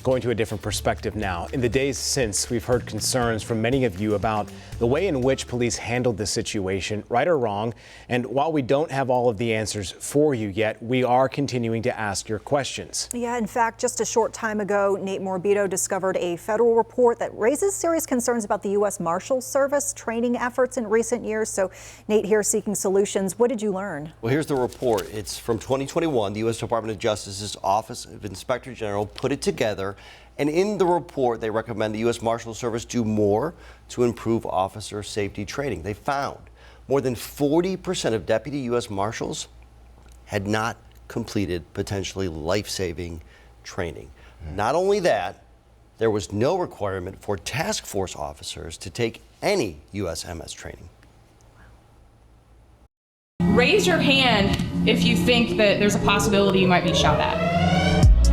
Going to a different perspective now. In the days since, we've heard concerns from many of you about the way in which police handled the situation, right or wrong. And while we don't have all of the answers for you yet, we are continuing to ask your questions. Yeah, in fact, just a short time ago, Nate Morbido discovered a federal report that raises serious concerns about the U.S. Marshals Service training efforts in recent years. So, Nate here seeking solutions. What did you learn? Well, here's the report. It's from 2021. The U.S. Department of Justice's Office of Inspector General put it together. And in the report, they recommend the U.S. Marshals Service do more to improve officer safety training. They found more than 40% of deputy U.S. Marshals had not completed potentially life-saving training. Not only that, there was no requirement for task force officers to take any USMS training. Raise your hand if you think that there's a possibility you might be shot at.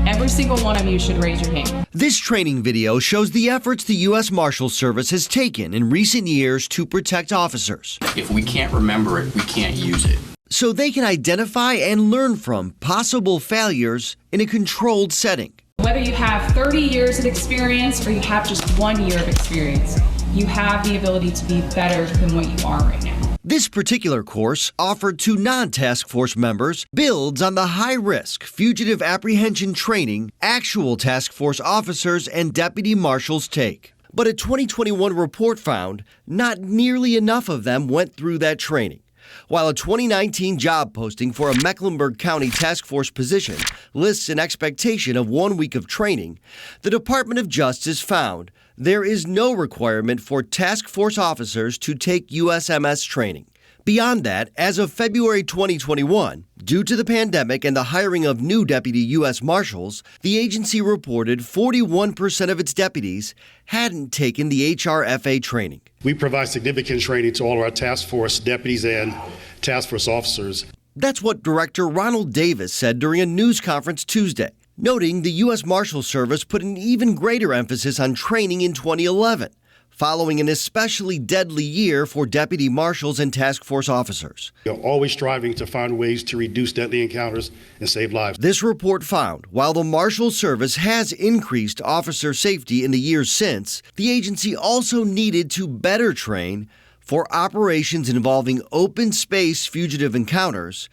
Every single one of you should raise your hand. This training video shows the efforts the U.S. Marshals Service has taken in recent years to protect officers. If we can't remember it, we can't use it. So they can identify and learn from possible failures in a controlled setting. Whether you have 30 years of experience or you have just 1 year of experience, you have the ability to be better than what you are right now. This particular course, offered to non-task force members, builds on the high-risk fugitive apprehension training actual task force officers and deputy marshals take. But a 2021 report found not nearly enough of them went through that training. While a 2019 job posting for a Mecklenburg County task force position lists an expectation of 1 week of training, the Department of Justice found there is no requirement for task force officers to take USMS training. Beyond that, as of February 2021, due to the pandemic and the hiring of new deputy U.S. Marshals, the agency reported 41% of its deputies hadn't taken the HRFA training. We provide significant training to all of our task force deputies and task force officers. That's what Director Ronald Davis said during a news conference Tuesday, noting the U.S. Marshals Service put an even greater emphasis on training in 2011, following an especially deadly year for deputy marshals and task force officers. We're always striving to find ways to reduce deadly encounters and save lives. This report found while the Marshals Service has increased officer safety in the years since, the agency also needed to better train for operations involving open space fugitive encounters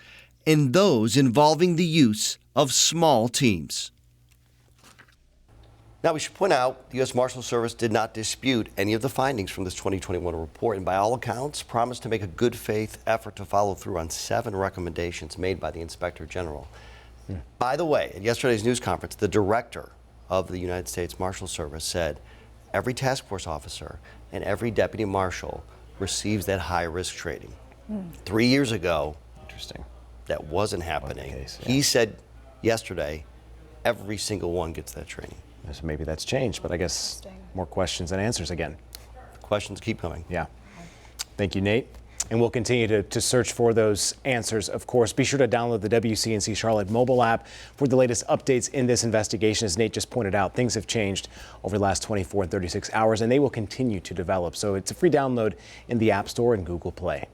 and those involving the use of small teams. Now, we should point out the U.S. Marshals Service did not dispute any of the findings from this 2021 report, and by all accounts, promised to make a good faith effort to follow through on 7 recommendations made by the Inspector General. By the way, at yesterday's news conference, the director of the United States Marshals Service said every task force officer and every deputy marshal receives that high-risk training. 3 years ago, that wasn't happening. Case, yeah. He said yesterday, every single one gets that training. So maybe that's changed, but I guess more questions than answers again. Questions keep coming. Yeah. Thank you, Nate. And we'll continue to search for those answers, of course. Be sure to download the WCNC Charlotte mobile app for the latest updates in this investigation. As Nate just pointed out, things have changed over the last 24 and 36 hours, and they will continue to develop. So it's a free download in the App Store and Google Play.